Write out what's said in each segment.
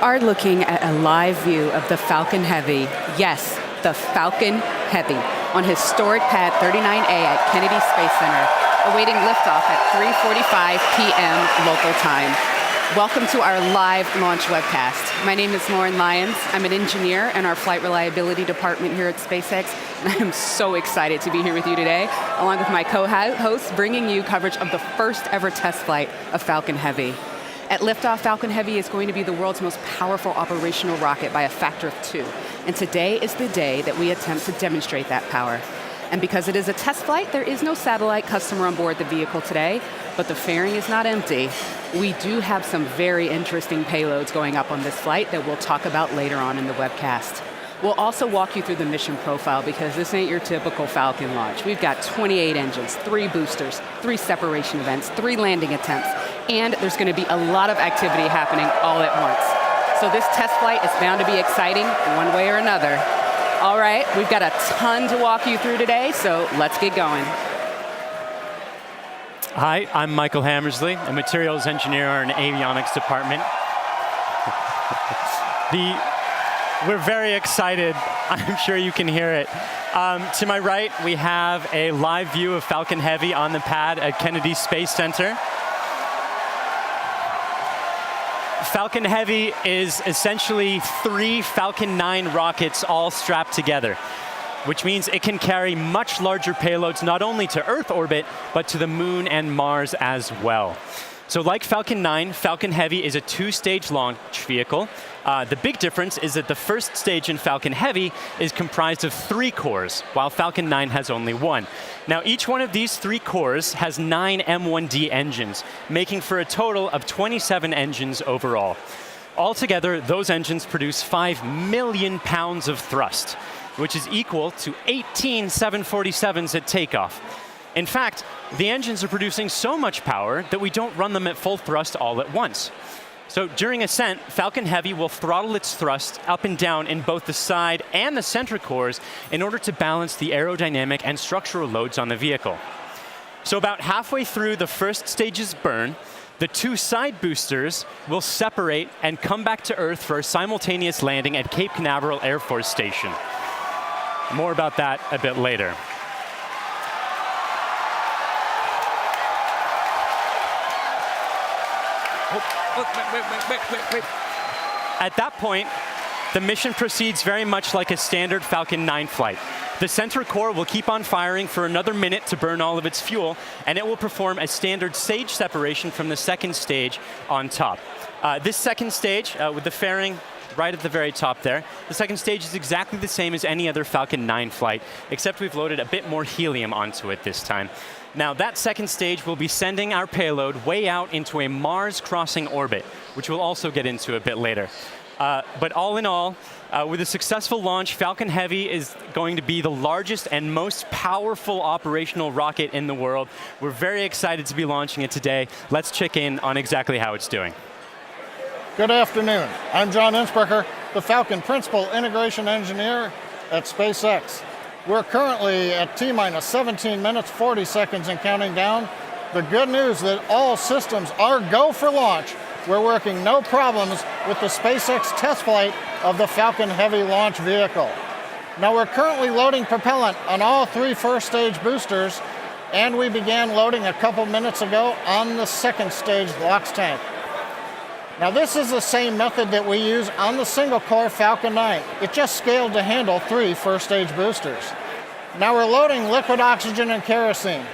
are looking at a live view of the Falcon Heavy. Yes, the Falcon Heavy on historic pad 39A at Kennedy Space Center, awaiting liftoff at 3:45 p.m. local time. Welcome to our live launch webcast. My name is Lauren Lyons. I'm an engineer in our flight reliability department here at SpaceX, and I am so excited to be here with you today, along with my co-hosts, bringing you coverage of the first ever test flight of Falcon Heavy. At liftoff, Falcon Heavy is going to be the world's most powerful operational rocket by a factor of 2. And today is the day that we attempt to demonstrate that power. And because it is a test flight, there is no satellite customer on board the vehicle today, but the fairing is not empty. We do have some very interesting payloads going up on this flight that we'll talk about later on in the webcast. We'll also walk you through the mission profile because this ain't your typical Falcon launch. We've got 28 engines, 3 boosters, 3 separation events, 3 landing attempts, and there's going to be a lot of activity happening all at once. So this test flight is bound to be exciting one way or another. All right, we've got a ton to walk you through today, so let's get going. Hi, I'm Michael Hammersley, a materials engineer in avionics department. We're very excited. I'm sure you can hear it. To my right, we have a live view of Falcon Heavy on the pad at Kennedy Space Center. Falcon Heavy is essentially 3 Falcon 9 rockets all strapped together, which means it can carry much larger payloads not only to Earth orbit, but to the Moon and Mars as well. So like Falcon 9, Falcon Heavy is a 2-stage launch vehicle. The big difference is that the first stage in Falcon Heavy is comprised of 3 cores, while Falcon 9 has only 1. Now, each one of these 3 cores has 9 M1D engines, making for a total of 27 engines overall. Altogether, those engines produce 5 million pounds of thrust, which is equal to 18 747s at takeoff. In fact, the engines are producing so much power that we don't run them at full thrust all at once. So during ascent, Falcon Heavy will throttle its thrust up and down in both the side and the center cores in order to balance the aerodynamic and structural loads on the vehicle. So about halfway through the first stage's burn, the 2 side boosters will separate and come back to Earth for a simultaneous landing at Cape Canaveral Air Force Station. More about that a bit later. Wait. At that point, the mission proceeds very much like a standard Falcon 9 flight. The center core will keep on firing for another minute to burn all of its fuel, and it will perform a standard stage separation from the second stage on top. This second stage, with the fairing right at the very top there, the second stage is exactly the same as any other Falcon 9 flight, except we've loaded a bit more helium onto it this time. Now, that second stage will be sending our payload way out into a Mars-crossing orbit, which we'll also get into a bit later. But all in all, with a successful launch, Falcon Heavy is going to be the largest and most powerful operational rocket in the world. We're very excited to be launching it today. Let's check in on exactly how it's doing. Good afternoon. I'm John Innsbrucker, the Falcon Principal Integration Engineer at SpaceX. We're currently at T-minus 17 minutes, 40 seconds and counting down. The good news is that all systems are go for launch. We're working no problems with the SpaceX test flight of the Falcon Heavy launch vehicle. Now we're currently loading propellant on all 3 first stage boosters, and we began loading a couple minutes ago on the second stage LOX tank. Now this is the same method that we use on the single-core Falcon 9. It just scaled to handle 3 first-stage boosters. Now we're loading liquid oxygen and kerosene.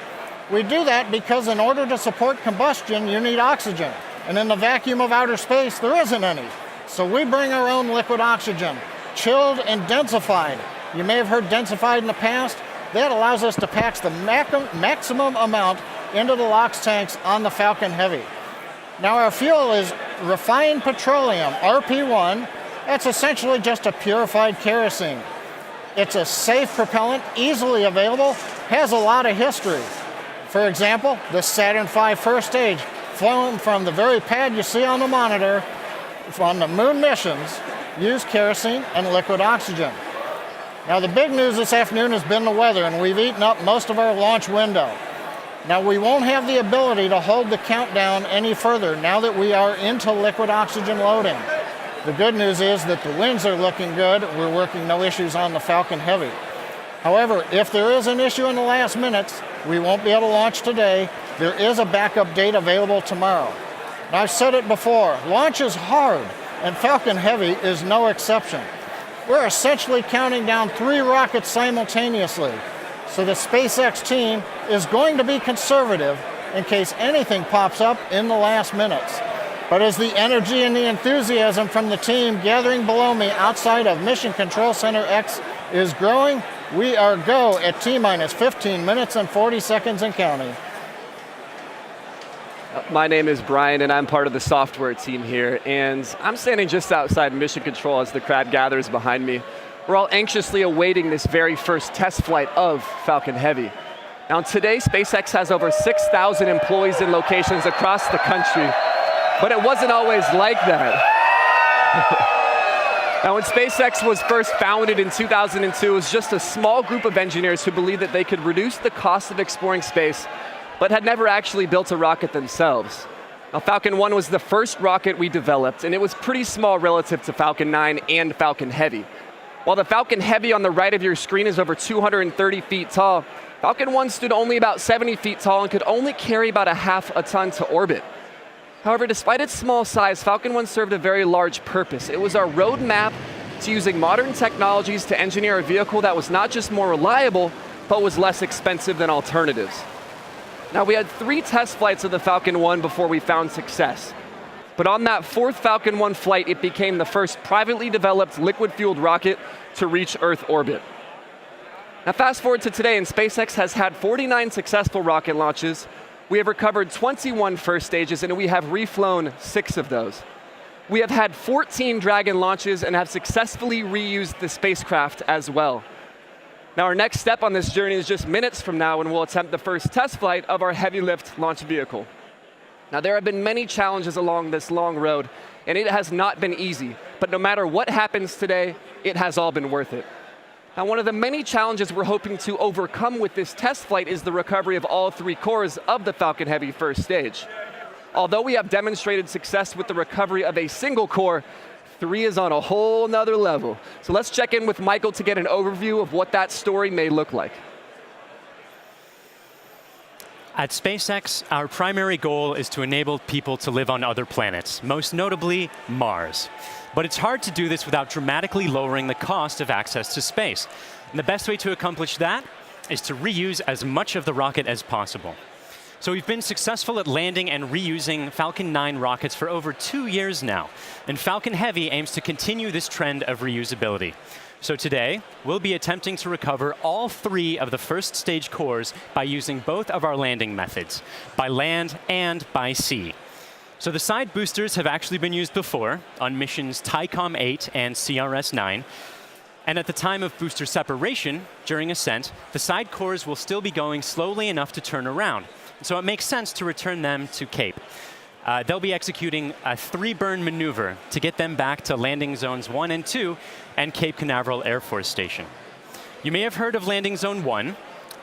We do that because in order to support combustion, you need oxygen. And in the vacuum of outer space, there isn't any. So we bring our own liquid oxygen, chilled and densified. You may have heard densified in the past. That allows us to pack the maximum amount into the LOX tanks on the Falcon Heavy. Now our fuel is refined petroleum, RP1. That's essentially just a purified kerosene. It's a safe propellant, easily available, has a lot of history. For example, the Saturn V first stage, flown from the very pad you see on the monitor, on the moon missions, used kerosene and liquid oxygen. Now the big news this afternoon has been the weather, and we've eaten up most of our launch window. Now we won't have the ability to hold the countdown any further now that we are into liquid oxygen loading. The good news is that the winds are looking good. We're working no issues on the Falcon Heavy. However, if there is an issue in the last minutes, we won't be able to launch today. There is a backup date available tomorrow. And I've said it before, launch is hard, and Falcon Heavy is no exception. We're essentially counting down 3 rockets simultaneously. So the SpaceX team is going to be conservative in case anything pops up in the last minutes. But as the energy and the enthusiasm from the team gathering below me outside of Mission Control Center X is growing, we are go at T-minus 15 minutes and 40 seconds and counting. My name is Brian, and I'm part of the software team here, and I'm standing just outside Mission Control as the crowd gathers behind me. We're all anxiously awaiting this very first test flight of Falcon Heavy. Now today, SpaceX has over 6,000 employees in locations across the country, but it wasn't always like that. Now when SpaceX was first founded in 2002, it was just a small group of engineers who believed that they could reduce the cost of exploring space, but had never actually built a rocket themselves. Now Falcon 1 was the first rocket we developed, and it was pretty small relative to Falcon 9 and Falcon Heavy. While the Falcon Heavy on the right of your screen is over 230 feet tall, Falcon 1 stood only about 70 feet tall and could only carry about a half a ton to orbit. However, despite its small size, Falcon 1 served a very large purpose. It was our roadmap to using modern technologies to engineer a vehicle that was not just more reliable, but was less expensive than alternatives. Now, we had 3 test flights of the Falcon 1 before we found success. But on that 4th Falcon 1 flight, it became the first privately developed liquid-fueled rocket to reach Earth orbit. Now fast forward to today, and SpaceX has had 49 successful rocket launches. We have recovered 21 first stages, and we have reflown 6 of those. We have had 14 Dragon launches and have successfully reused the spacecraft as well. Now our next step on this journey is just minutes from now when we'll attempt the first test flight of our heavy lift launch vehicle. Now there have been many challenges along this long road, and it has not been easy, but no matter what happens today, it has all been worth it. Now one of the many challenges we're hoping to overcome with this test flight is the recovery of all 3 cores of the Falcon Heavy first stage. Although we have demonstrated success with the recovery of a single core, 3 is on a whole nother level. So let's check in with Michael to get an overview of what that story may look like. At SpaceX, our primary goal is to enable people to live on other planets, most notably Mars. But it's hard to do this without dramatically lowering the cost of access to space. And the best way to accomplish that is to reuse as much of the rocket as possible. So we've been successful at landing and reusing Falcon 9 rockets for over 2 years now. And Falcon Heavy aims to continue this trend of reusability. So today, we'll be attempting to recover all 3 of the first stage cores by using both of our landing methods, by land and by sea. So the side boosters have actually been used before on missions TICOM 8 and CRS 9. And at the time of booster separation, during ascent, the side cores will still be going slowly enough to turn around. So it makes sense to return them to Cape. They'll be executing a 3-burn maneuver to get them back to landing zones 1 and 2 and Cape Canaveral Air Force Station. You may have heard of landing zone 1.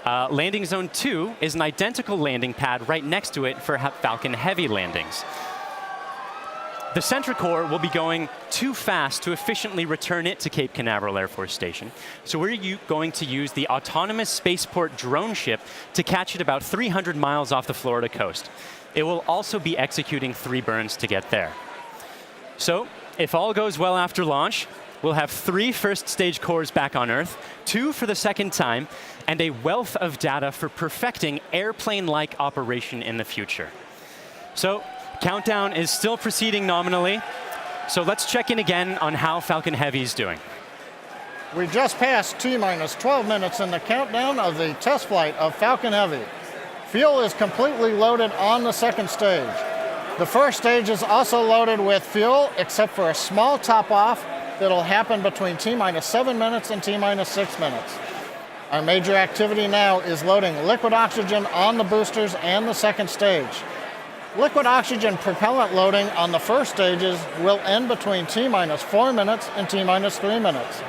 Landing zone 2 is an identical landing pad right next to it for Falcon Heavy landings. The center core will be going too fast to efficiently return it to Cape Canaveral Air Force Station. So we're going to use the autonomous spaceport drone ship to catch it about 300 miles off the Florida coast. It will also be executing 3 burns to get there. So if all goes well after launch, we'll have 3 first stage cores back on Earth, 2 for the second time, and a wealth of data for perfecting airplane-like operation in the future. So countdown is still proceeding nominally. So let's check in again on how Falcon Heavy is doing. We just passed T-minus 12 minutes in the countdown of the test flight of Falcon Heavy. Fuel is completely loaded on the second stage. The first stage is also loaded with fuel, except for a small top-off that'll happen between T-minus 7 minutes and T-minus 6 minutes. Our major activity now is loading liquid oxygen on the boosters and the second stage. Liquid oxygen propellant loading on the first stages will end between T-minus 4 minutes and T-minus 3 minutes.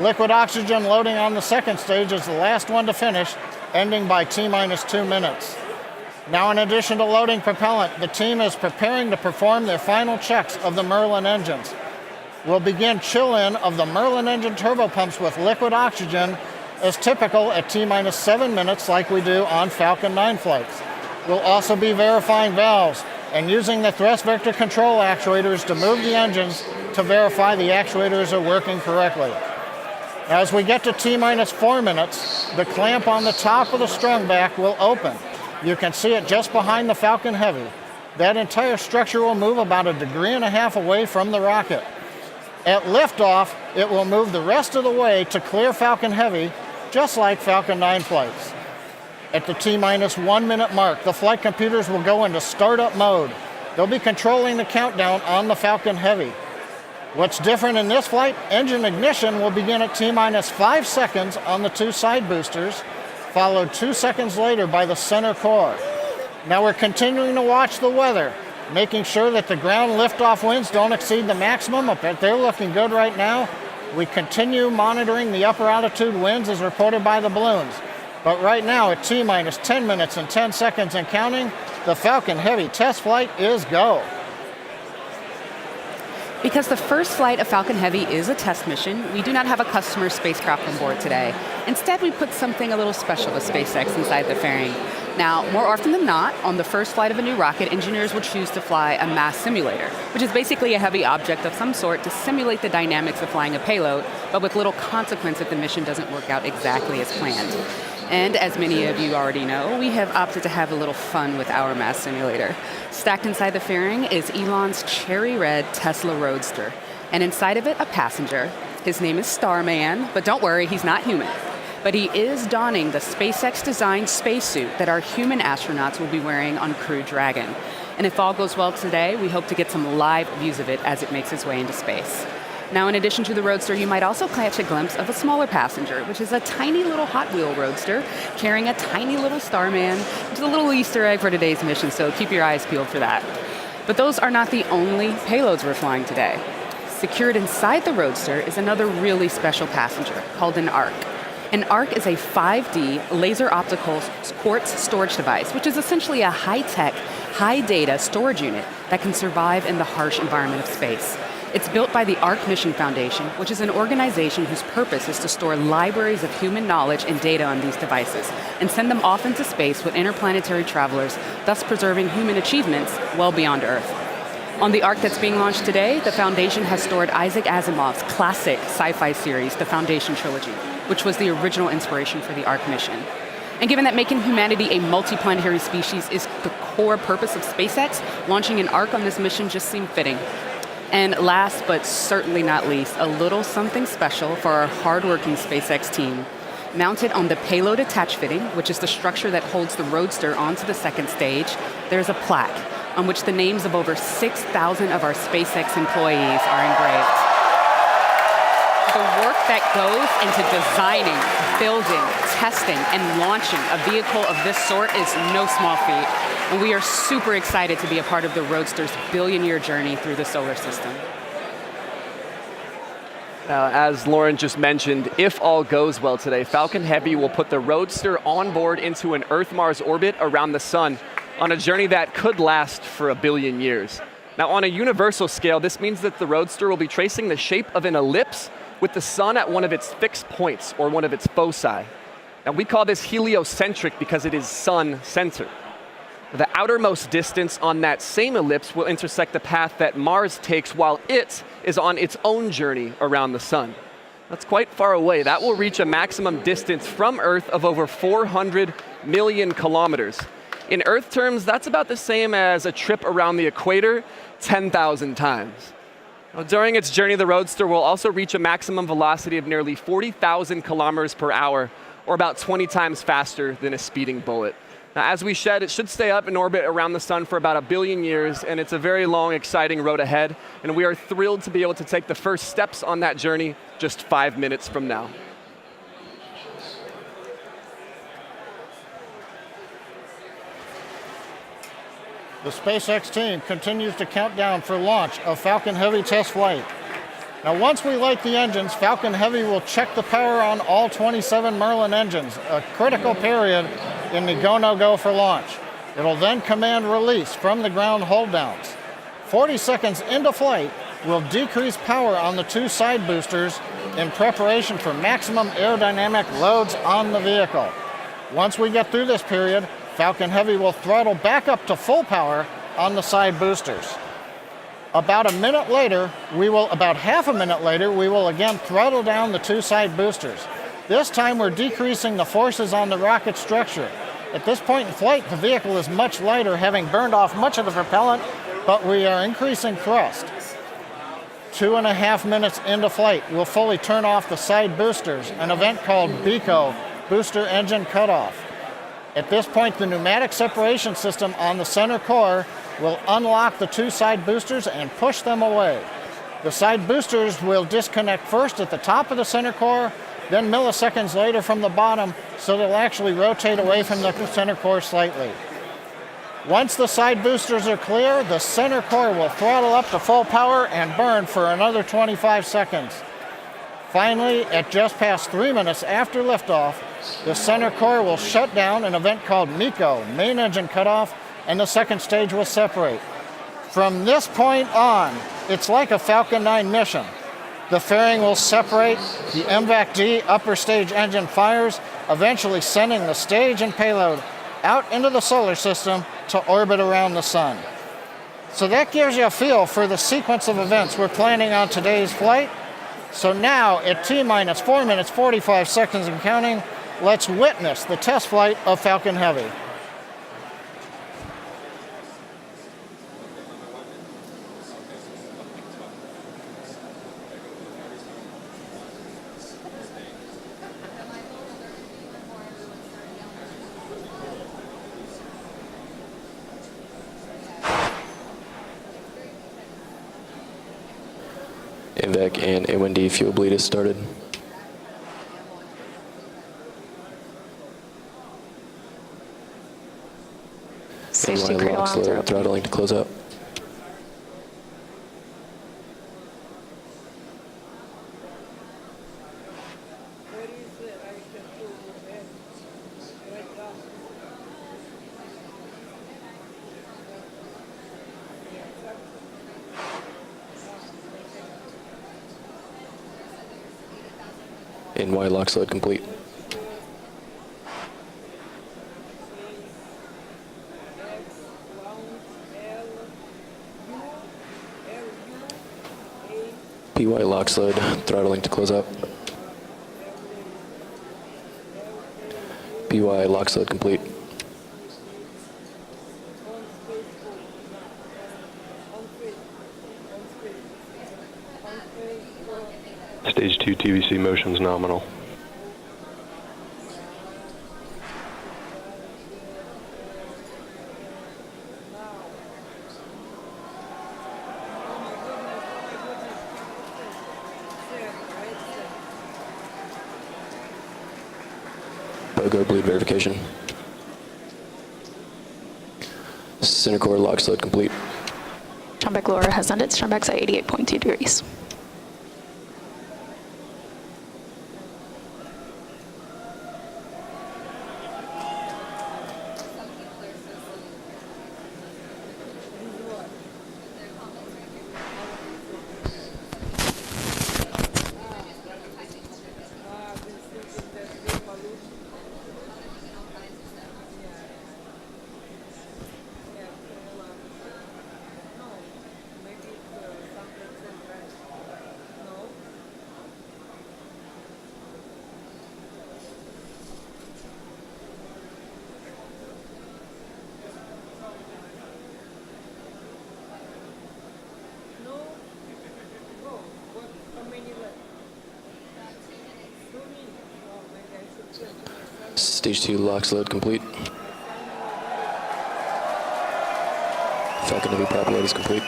Liquid oxygen loading on the second stage is the last one to finish, ending by T-minus 2 minutes. Now, in addition to loading propellant, the team is preparing to perform their final checks of the Merlin engines. will begin chill-in of the Merlin engine turbopumps with liquid oxygen as typical at T-minus 7 minutes like we do on Falcon 9 flights. We'll also be verifying valves and using the thrust vector control actuators to move the engines to verify the actuators are working correctly. As we get to T-minus 4 minutes, the clamp on the top of the strung back will open. You can see it just behind the Falcon Heavy. That entire structure will move about 1.5 degrees away from the rocket. At liftoff, it will move the rest of the way to clear Falcon Heavy, just like Falcon 9 flights. At the T-minus 1 minute mark, the flight computers will go into startup mode. They'll be controlling the countdown on the Falcon Heavy. What's different in this flight? Engine ignition will begin at T-minus 5 seconds on the 2 side boosters, followed 2 seconds later by the center core. Now we're continuing to watch the weather, making sure that the ground liftoff winds don't exceed the maximum, but they're looking good right now. We continue monitoring the upper altitude winds as reported by the balloons. But right now at T-minus 10 minutes and 10 seconds and counting, the Falcon Heavy test flight is go. Because the first flight of Falcon Heavy is a test mission, we do not have a customer spacecraft on board today. Instead, we put something a little special with SpaceX inside the fairing. Now, more often than not, on the first flight of a new rocket, engineers will choose to fly a mass simulator, which is basically a heavy object of some sort to simulate the dynamics of flying a payload, but with little consequence if the mission doesn't work out exactly as planned. And as many of you already know, we have opted to have a little fun with our mass simulator. Stacked inside the fairing is Elon's cherry red Tesla Roadster, and inside of it, a passenger. His name is Starman, but don't worry, he's not human. But he is donning the SpaceX-designed spacesuit that our human astronauts will be wearing on Crew Dragon. And if all goes well today, we hope to get some live views of it as it makes its way into space. Now, in addition to the Roadster, you might also catch a glimpse of a smaller passenger, which is a tiny little Hot Wheel Roadster carrying a tiny little Starman, which is a little Easter egg for today's mission, so keep your eyes peeled for that. But those are not the only payloads we're flying today. Secured inside the Roadster is another really special passenger called an ARC. An ARC is a 5D laser optical quartz storage device, which is essentially a high-tech, high-data storage unit that can survive in the harsh environment of space. It's built by the ARC Mission Foundation, which is an organization whose purpose is to store libraries of human knowledge and data on these devices and send them off into space with interplanetary travelers, thus preserving human achievements well beyond Earth. On the ARC that's being launched today, the Foundation has stored Isaac Asimov's classic sci-fi series, the Foundation Trilogy, which was the original inspiration for the ARC mission. And given that making humanity a multiplanetary species is the core purpose of SpaceX, launching an ARC on this mission just seemed fitting. And last but certainly not least, a little something special for our hardworking SpaceX team. Mounted on the payload attach fitting, which is the structure that holds the Roadster onto the second stage, there's a plaque on which the names of over 6,000 of our SpaceX employees are engraved. The work that goes into designing, building, testing, and launching a vehicle of this sort is no small feat. And we are super excited to be a part of the Roadster's billion-year journey through the solar system. Now, as Lauren just mentioned, if all goes well today, Falcon Heavy will put the Roadster on board into an Earth-Mars orbit around the sun on a journey that could last for 1 billion years. Now, on a universal scale, this means that the Roadster will be tracing the shape of an ellipse with the sun at one of its fixed points, or one of its foci. Now, we call this heliocentric because it is sun-centered. The outermost distance on that same ellipse will intersect the path that Mars takes while it is on its own journey around the sun. That's quite far away. That will reach a maximum distance from Earth of over 400 million kilometers. In Earth terms, that's about the same as a trip around the equator 10,000 times. Now, during its journey, the Roadster will also reach a maximum velocity of nearly 40,000 kilometers per hour, or about 20 times faster than a speeding bullet. Now, as we said, it should stay up in orbit around the sun for about 1 billion years, and it's a very long, exciting road ahead, and we are thrilled to be able to take the first steps on that journey just 5 minutes from now. The SpaceX team continues to count down for launch of Falcon Heavy test flight. Now, once we light the engines, Falcon Heavy will check the power on all 27 Merlin engines, a critical period in the go, no-go for launch. It'll then command release from the ground hold downs. 40 seconds into flight, we'll decrease power on the two side boosters in preparation for maximum aerodynamic loads on the vehicle. Once we get through this period, Falcon Heavy will throttle back up to full power on the side boosters. About half a minute later, we will again throttle down the two side boosters. This time we're decreasing the forces on the rocket structure. At this point in flight, the vehicle is much lighter, having burned off much of the propellant, but we are increasing thrust. 2.5 minutes into flight, we'll fully turn off the side boosters, an event called BECO, Booster Engine Cutoff. At this point, the pneumatic separation system on the center core will unlock the two side boosters and push them away. The side boosters will disconnect first at the top of the center core, then milliseconds later from the bottom, so they'll actually rotate away from the center core slightly. Once the side boosters are clear, the center core will throttle up to full power and burn for another 25 seconds. Finally, at just past 3 minutes after liftoff, the center core will shut down, an event called MECO, Main Engine Cutoff, and the second stage will separate. From this point on, it's like a Falcon 9 mission. The fairing will separate, the MVAC-D upper stage engine fires, eventually sending the stage and payload out into the solar system to orbit around the sun. So that gives you a feel for the sequence of events we're planning on today's flight. So now, at T-minus 4 minutes, 45 seconds and counting, let's witness the test flight of Falcon Heavy. MVAC and A1D fuel bleed has started. Safety Inline crate locks alarms are low, open. throttling to close out. NY lock load complete. PY lock load, throttling to close out. PY lock load complete. Stage 2 TVC motion's nominal. BOGO bleed verification. Center core lock load complete. Strombeck lower has ended. Strombeck's at 88.2 degrees. Stage 2 locks load complete. Falcon Heavy prop load is complete.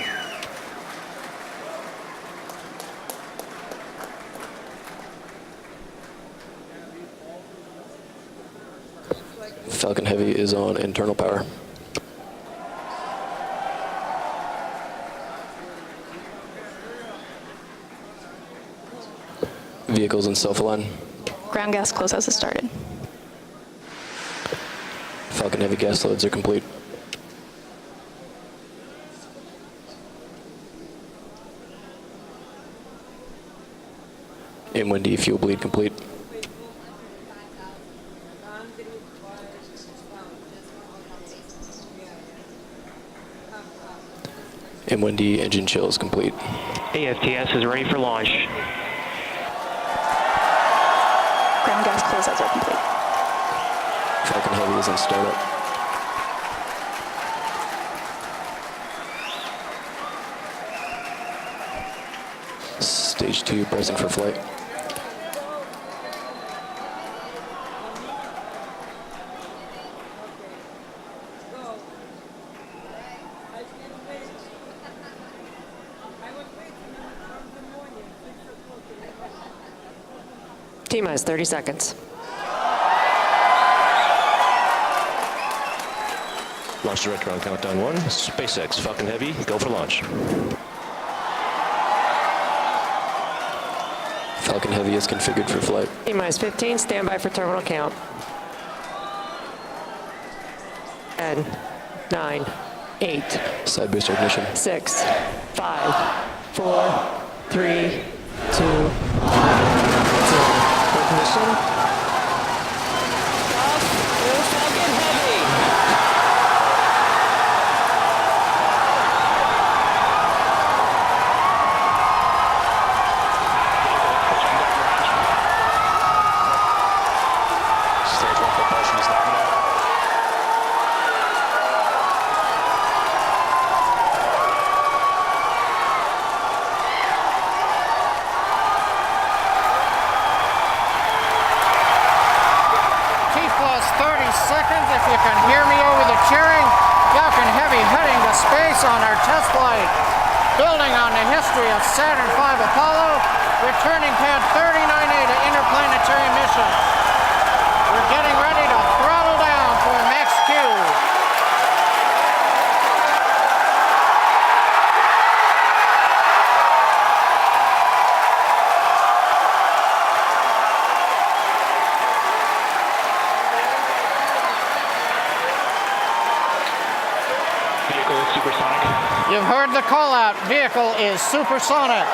Falcon Heavy is on internal power. Vehicles in self-align. Ground gas closeouts has started. Falcon Heavy gas loads are complete. M1D fuel bleed complete. M1D engine chill is complete. AFTS is ready for launch. Ground gas closeouts are complete. Falcon Heavy is in startup. Stage 2 pressing for flight. T-minus 30 seconds. Launch director on countdown 1. SpaceX Falcon Heavy, go for launch. Falcon Heavy is configured for flight. T-minus 15, standby for terminal count. 10, 9, 8, Side booster ignition. 6, 5, 4, 3, 2, 0. Ignition. Falcon Heavy. Stage 1 propulsion is nominal. T-plus 30 seconds, if you can hear me over the cheering. Falcon Heavy heading to space on our test flight. Building on the history of Saturn V Apollo, returning pad 39A to interplanetary missions. We're getting ready to throttle down for max Q. Vehicle is supersonic. You've heard the call out. Vehicle is supersonic.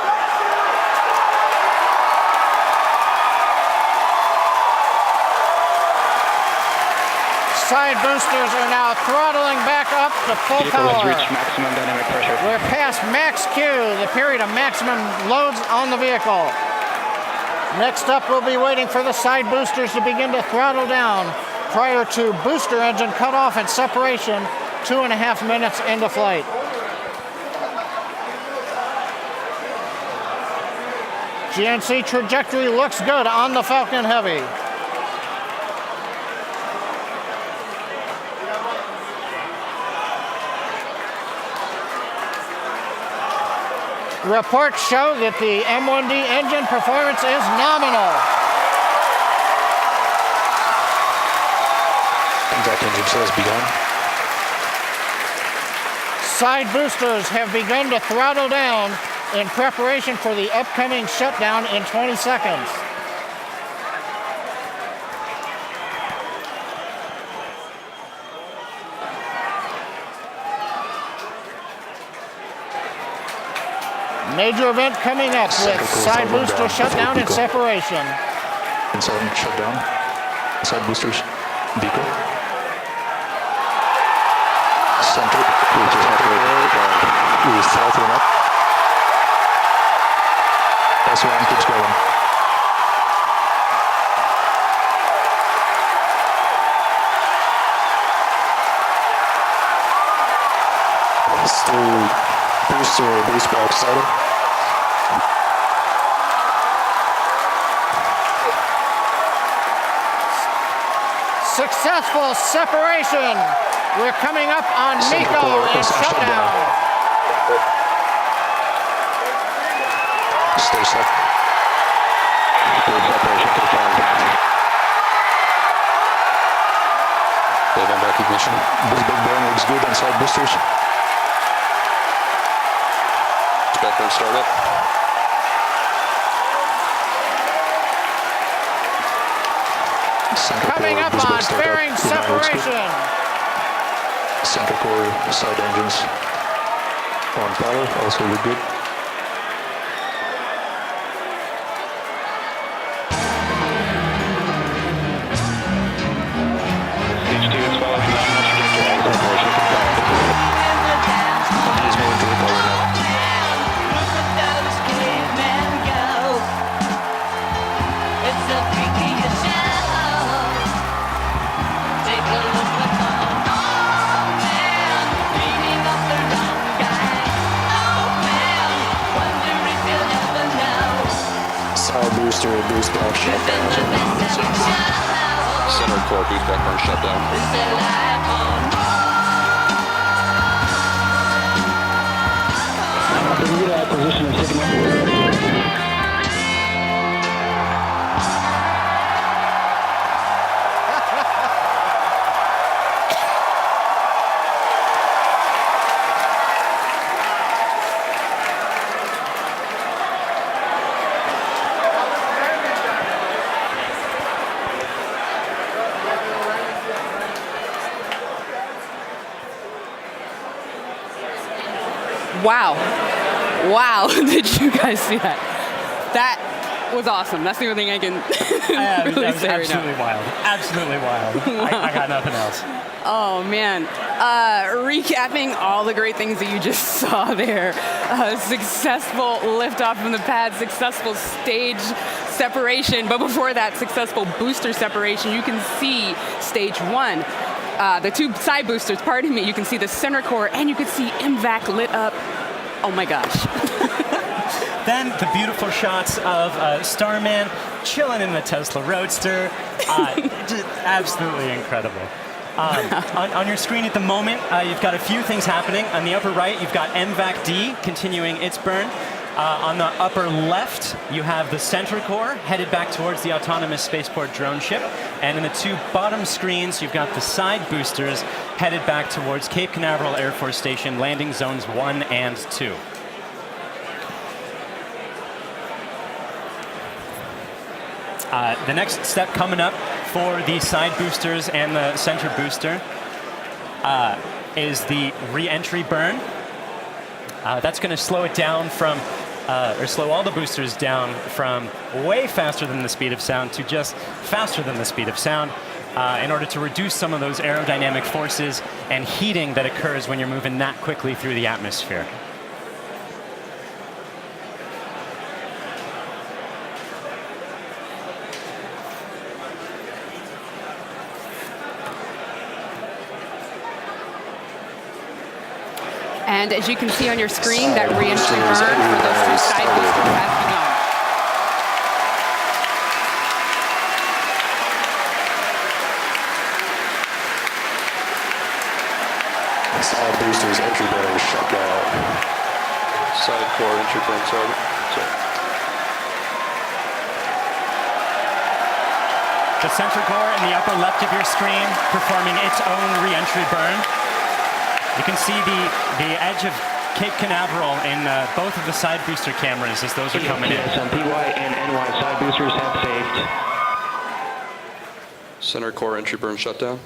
Side boosters are now throttling back up to full Vehicle has power. reached maximum dynamic pressure. We're past max Q, the period of maximum loads on the vehicle. Next up, we'll be waiting for the side boosters to begin to throttle down prior to booster engine cutoff and separation 2.5 minutes into flight. GNC trajectory looks good on the Falcon Heavy. Reports show that the M1D engine performance is nominal. Contact engine chill has begun. Side boosters have begun to throttle down in preparation for the upcoming shutdown in 20 seconds. Major event coming up with side booster shutdown and separation. Inside shutdown. Side boosters. Beacon. Center. We throttling up. S1 keeps going. Still booster base bar excited. Successful separation. We're coming up on MECO and shutdown. Stay set. Separation confirmed. Event recognition. This big burn looks good on side boosters. Spectrum startup. Coming up on fairing separation. Center core side engines on power, also look good. booster boost back shutdown. Center core boost back burn shutdown. Position of signal. Wow. Wow. Did you guys see that? That was awesome. That's the only thing I can really that was say right absolutely now. wild. Absolutely wild. I got nothing else. Oh, man. Recapping all the great things that you just saw there. Successful liftoff from the pad, successful stage separation, but before that, successful booster separation. You can see stage one. The two side boosters, pardon me, you can see the center core, and you can see MVAC lit up. Oh my gosh. Then the beautiful shots of Starman chilling in the Tesla Roadster. Just absolutely incredible. On your screen at the moment, you've got a few things happening. On the upper right, you've got MVAC D continuing its burn. On the upper left, you have the center core headed back towards the autonomous spaceport drone ship. And in the two bottom screens, you've got the side boosters headed back towards Cape Canaveral Air Force Station, landing zones 1 and 2. The next step coming up for the side boosters and the center booster is the re-entry burn. That's going to slow it down from, or slow all the boosters down from way faster than the speed of sound to just faster than the speed of sound in order to reduce some of those aerodynamic forces and heating that occurs when you're moving that quickly through the atmosphere. And as you can see on your screen, that re-entry burn for those two side boosters has begun. Side boosters entry burn shut down. Side core entry burn target. The center core in the upper left of your screen performing its own re-entry burn. You can see the edge of Cape Canaveral in both of the side booster cameras as those are coming in. Some PY and NY side boosters have saved. Center core entry burn shutdown.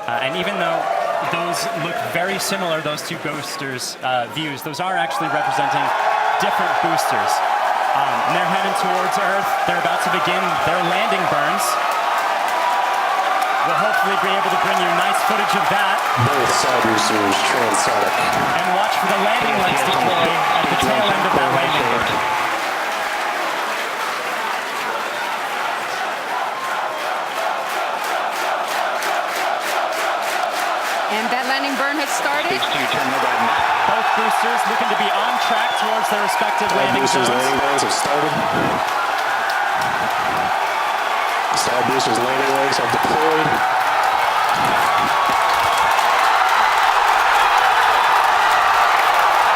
And even though those look very similar, those two boosters' views, those are actually representing different boosters. And they're heading towards Earth. They're about to begin their landing burns. We'll hopefully be able to bring you nice footage of that. Both side boosters transonic. And watch for the landing lights deploy at the tail end of that landing burn. And that landing burn has started. Both boosters looking to be on track towards their respective landing Boosters zones. landing burns have started. Side boosters landing legs have deployed.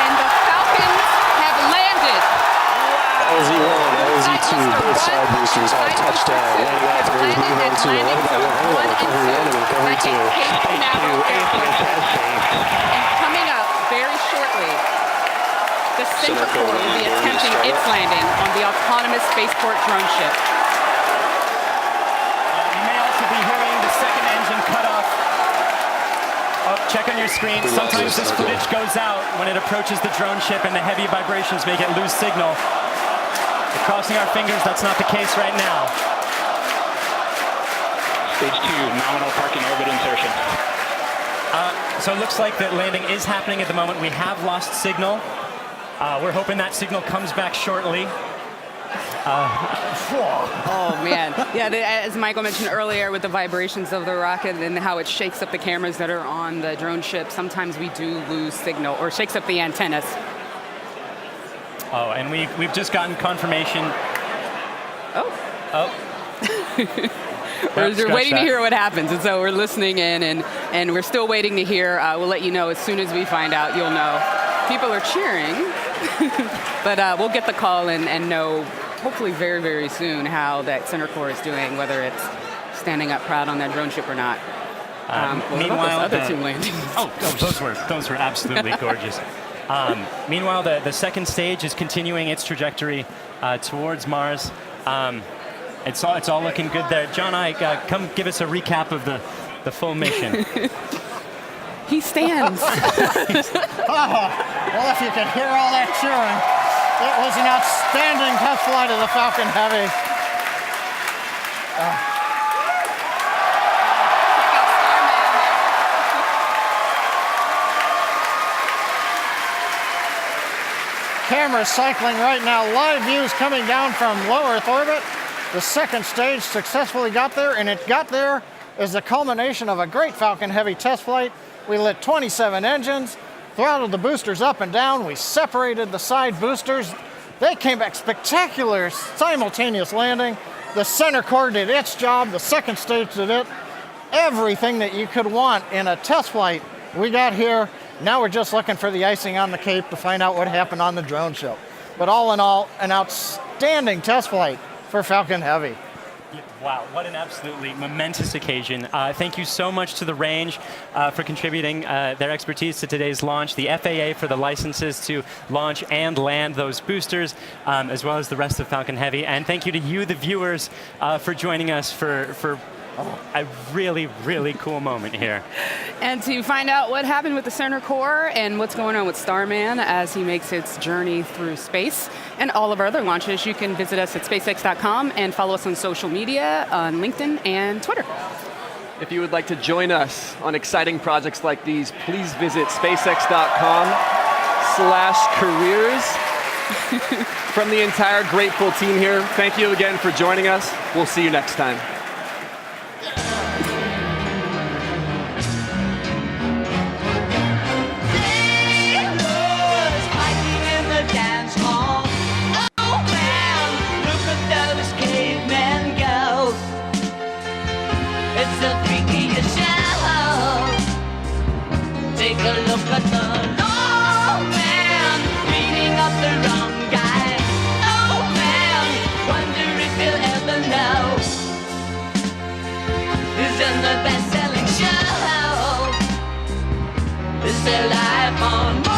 And the Falcons have landed. LZ1, LZ2, both side boosters have touchdown. Landing operators move on to 11 by 1 recovery 1 and recovery 2. And coming up very shortly, the center core will be attempting its landing on the autonomous spaceport drone ship. You may also be hearing the second engine cut off. Oh, check on your screen. Sometimes this footage goes out when it approaches the drone ship and the heavy vibrations make it lose signal. We're crossing our fingers that's not the case right now. Stage 2, nominal parking orbit insertion. So it looks like that landing is happening at the moment. We have lost signal. We're hoping that signal comes back shortly. Oh, man. Yeah, as Michael mentioned earlier with the vibrations of the rocket and how it shakes up the cameras that are on the drone ship, sometimes we do lose signal or shakes up the antennas. Oh, and we've just gotten confirmation We're waiting to hear what happens, and so we're listening in, and we're still waiting to hear. We'll let you know as soon as we find out. You'll know. People are cheering, but we'll get the call and know hopefully very, very soon how that center core is doing, whether it's standing up proud on that drone ship or not. Meanwhile, other two landings. Those were absolutely gorgeous. Meanwhile, the second stage is continuing its trajectory towards Mars. It's all looking good there. John, come give us a recap of the full mission. He stands. Well, if you could hear all that cheering, it was an outstanding test flight of the Falcon Heavy. Cameras cycling right now. Live views coming down from low Earth orbit. The second stage successfully got there, and it got there as the culmination of a great Falcon Heavy test flight. We lit 27 engines, throttled the boosters up and down. We separated the side boosters. They came back spectacular, simultaneous landing. The center core did its job. The second stage did it. Everything that you could want in a test flight, we got here. Now we're just looking for the icing on the cake to find out what happened on the drone show. But all in all, an outstanding test flight for Falcon Heavy. Wow, what an absolutely momentous occasion. Thank you so much to the range for contributing their expertise to today's launch, the FAA for the licenses to launch and land those boosters, as well as the rest of Falcon Heavy. And thank you to you, the viewers, for joining us for a really, really cool moment here. And to find out what happened with the center core and what's going on with Starman as he makes its journey through space and all of our other launches, you can visit us at SpaceX.com and follow us on social media on LinkedIn and Twitter. If you would like to join us on exciting projects like these, please visit SpaceX.com/careers. From the entire grateful team here, thank you again for joining us. We'll see you next time. Take a look at the old man beating up the wrong guy. Oh man, wonder if you'll ever know. Who's in the best-selling show? Is there life on Mars?